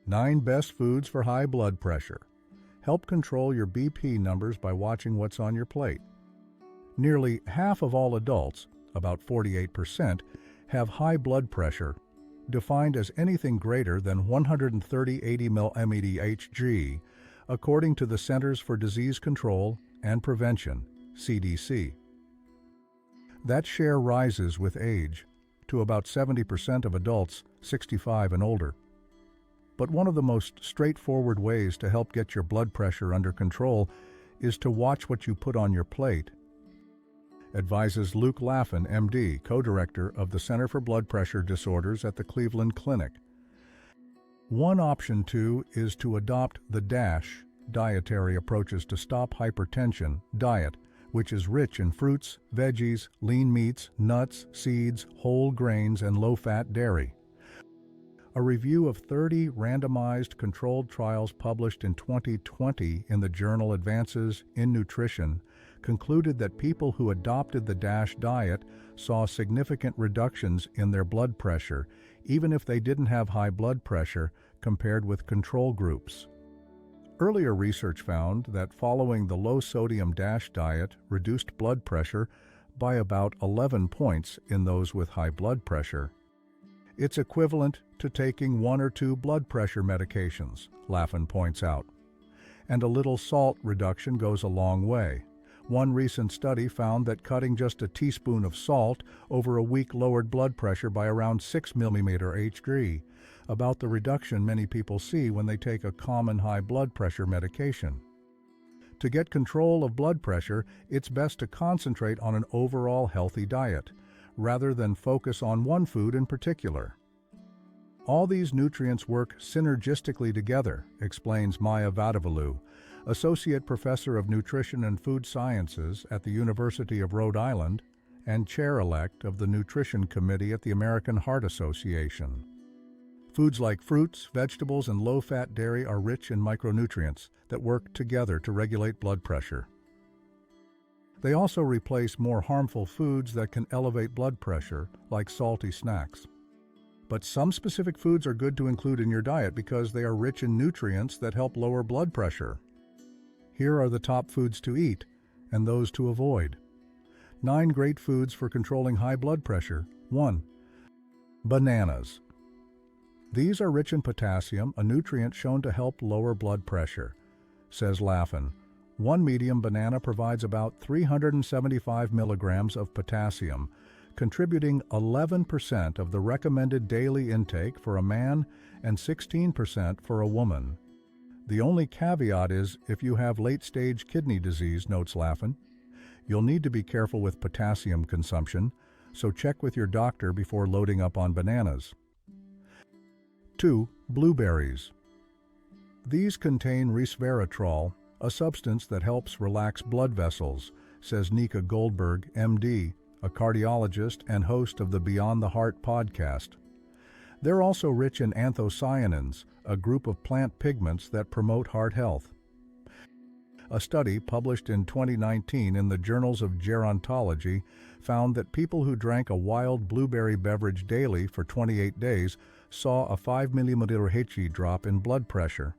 9 best foods for high blood pressure. Help control your BP numbers by watching what's on your plate. Nearly half of all adults, about 48%, have high blood pressure, defined as anything greater than 130/80 mmHg, according to the Centers for Disease Control and Prevention, CDC. That share rises with age to about 70% of adults 65 and older. But one of the most straightforward ways to help get your blood pressure under control is to watch what you put on your plate, advises Luke Laffin, MD, co-director of the Center for Blood Pressure Disorders at the Cleveland Clinic. One option, too, is to adopt the DASH, Dietary Approaches to Stop Hypertension, diet, which is rich in fruits, veggies, lean meats, nuts, seeds, whole grains, and low-fat dairy. A review of 30 randomized controlled trials published in 2020 in the journal Advances in Nutrition concluded that people who adopted the DASH diet saw significant reductions in their blood pressure, even if they didn't have high blood pressure, compared with control groups. Earlier research found that following the low-sodium DASH diet reduced blood pressure by about 11 points in those with high blood pressure. It's equivalent to taking 1 or 2 blood pressure medications, Laffin points out. And a little salt reduction goes a long way. One recent study found that cutting just a teaspoon of salt over a week lowered blood pressure by around 6 mmHg, about the reduction many people see when they take a common high blood pressure medication. To get control of blood pressure, it's best to concentrate on an overall healthy diet, rather than focus on one food in particular. All these nutrients work synergistically together, explains Maya Vadavalu, Associate Professor of Nutrition and Food Sciences at the University of Rhode Island and Chair-elect of the Nutrition Committee at the American Heart Association. Foods like fruits, vegetables, and low-fat dairy are rich in micronutrients that work together to regulate blood pressure. They also replace more harmful foods that can elevate blood pressure, like salty snacks. But some specific foods are good to include in your diet because they are rich in nutrients that help lower blood pressure. Here are the top foods to eat and those to avoid. 9 great foods for controlling high blood pressure. 1. Bananas. These are rich in potassium, a nutrient shown to help lower blood pressure, says Laffin. One medium banana provides about 375 milligrams of potassium, contributing 11% of the recommended daily intake for a man and 16% for a woman. The only caveat is if you have late-stage kidney disease, notes Laffin. You'll need to be careful with potassium consumption, so check with your doctor before loading up on bananas. 2. Blueberries. These contain resveratrol, a substance that helps relax blood vessels, says Nika Goldberg, MD, a cardiologist and host of the Beyond the Heart podcast. They're also rich in anthocyanins, a group of plant pigments that promote heart health. A study published in 2019 in the Journals of Gerontology found that people who drank a wild blueberry beverage daily for 28 days saw a 5 mmHg drop in blood pressure.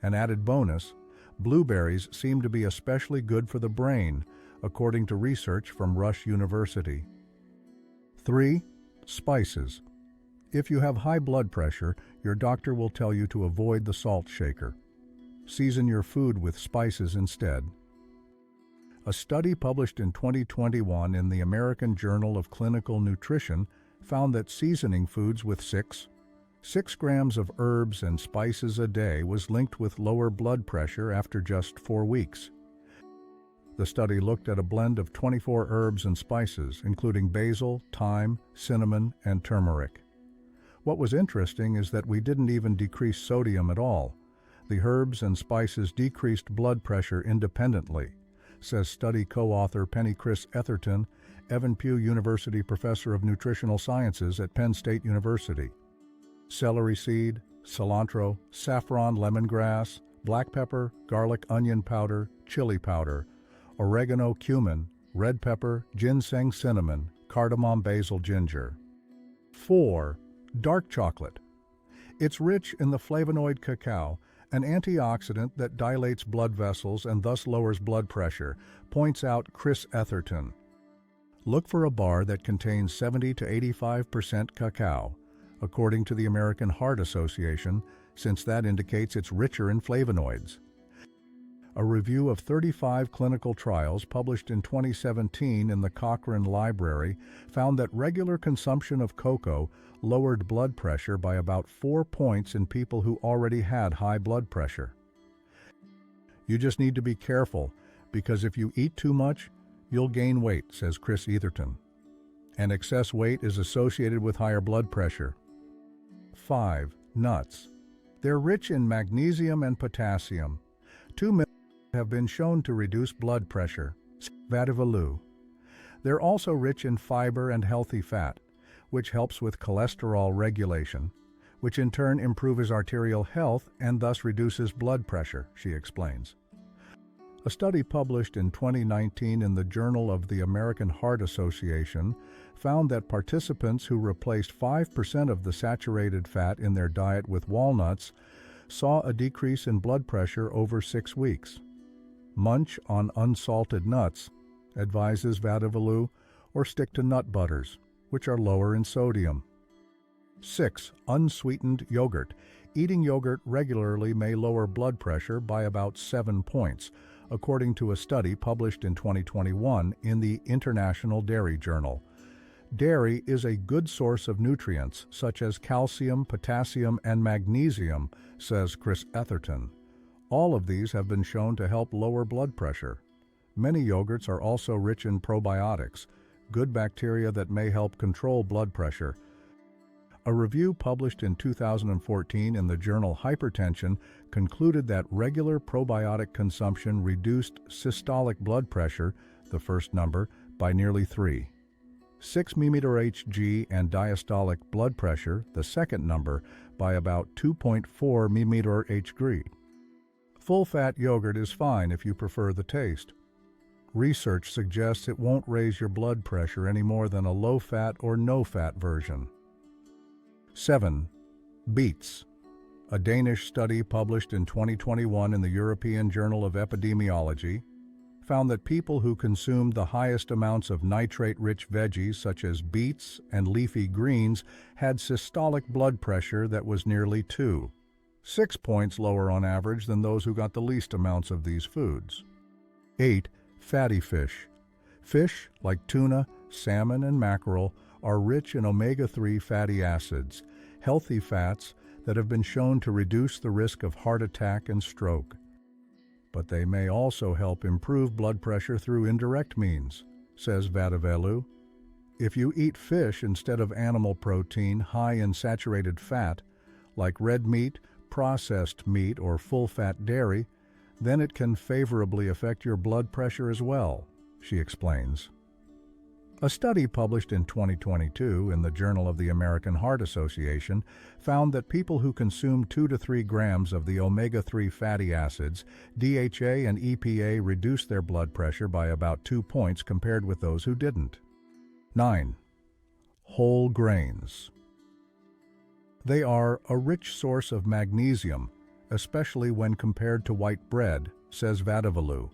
An added bonus, blueberries seem to be especially good for the brain, according to research from Rush University. 3. Spices. If you have high blood pressure, your doctor will tell you to avoid the salt shaker. Season your food with spices instead. A study published in 2021 in the American Journal of Clinical Nutrition found that seasoning foods with 6 grams of herbs and spices a day was linked with lower blood pressure after just 4 weeks. The study looked at a blend of 24 herbs and spices, including basil, thyme, cinnamon, and turmeric. What was interesting is that we didn't even decrease sodium at all. The herbs and spices decreased blood pressure independently, says study co-author Penny Chris Etherton, Evan Pugh University Professor of Nutritional Sciences at Penn State University. Celery seed, cilantro, saffron lemongrass, black pepper, garlic onion powder, chili powder, oregano cumin, red pepper, ginseng cinnamon, cardamom basil ginger. 4. Dark chocolate. It's rich in the flavonoid cacao, an antioxidant that dilates blood vessels and thus lowers blood pressure, points out Chris Etherton. Look for a bar that contains 70 to 85% cacao, according to the American Heart Association, since that indicates it's richer in flavonoids. A review of 35 clinical trials published in 2017 in the Cochrane Library found that regular consumption of cocoa lowered blood pressure by about 4 points in people who already had high blood pressure. You just need to be careful, because if you eat too much, you'll gain weight, says Chris Etherton. And excess weight is associated with higher blood pressure. 5. Nuts. They're rich in magnesium and potassium. 2 milligrams have been shown to reduce blood pressure. Vadavaloo. They're also rich in fiber and healthy fat, which helps with cholesterol regulation, which in turn improves arterial health and thus reduces blood pressure, she explains. A study published in 2019 in the Journal of the American Heart Association found that participants who replaced 5% of the saturated fat in their diet with walnuts saw a decrease in blood pressure over 6 weeks. Munch on unsalted nuts, advises Vadavaloo, or stick to nut butters, which are lower in sodium. 6. Unsweetened yogurt. Eating yogurt regularly may lower blood pressure by about 7 points, according to a study published in 2021 in the International Dairy Journal. Dairy is a good source of nutrients such as calcium, potassium, and magnesium, says Chris Etherton. All of these have been shown to help lower blood pressure. Many yogurts are also rich in probiotics, good bacteria that may help control blood pressure. A review published in 2014 in the journal Hypertension concluded that regular probiotic consumption reduced systolic blood pressure, the first number, by nearly 3. 6 mmHg and diastolic blood pressure, the second number, by about 2.4 mmHg. Full-fat yogurt is fine if you prefer the taste. Research suggests it won't raise your blood pressure any more than a low-fat or no-fat version. 7. Beets. A Danish study published in 2021 in the European Journal of Epidemiology found that people who consumed the highest amounts of nitrate-rich veggies such as beets and leafy greens had systolic blood pressure that was nearly 6 points lower on average than those who got the least amounts of these foods. 8. Fatty fish. Fish, like tuna, salmon, and mackerel, are rich in omega-3 fatty acids, healthy fats that have been shown to reduce the risk of heart attack and stroke. But they may also help improve blood pressure through indirect means, says Vadavaloo. If you eat fish instead of animal protein high in saturated fat, like red meat, processed meat, or full-fat dairy, then it can favorably affect your blood pressure as well, she explains. A study published in 2022 in the Journal of the American Heart Association found that people who consumed 2 to 3 grams of the omega-3 fatty acids, DHA and EPA, reduced their blood pressure by about 2 points compared with those who didn't. 9. Whole grains. They are a rich source of magnesium, especially when compared to white bread, says Vadavaloo.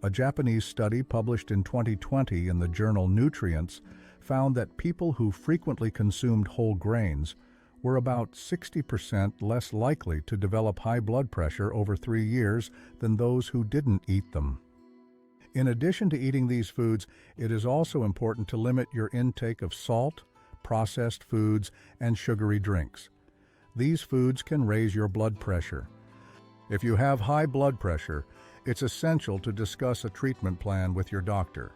A Japanese study published in 2020 in the journal Nutrients found that people who frequently consumed whole grains were about 60% less likely to develop high blood pressure over 3 years than those who didn't eat them. In addition to eating these foods, it is also important to limit your intake of salt, processed foods, and sugary drinks. These foods can raise your blood pressure. If you have high blood pressure, it's essential to discuss a treatment plan with your doctor.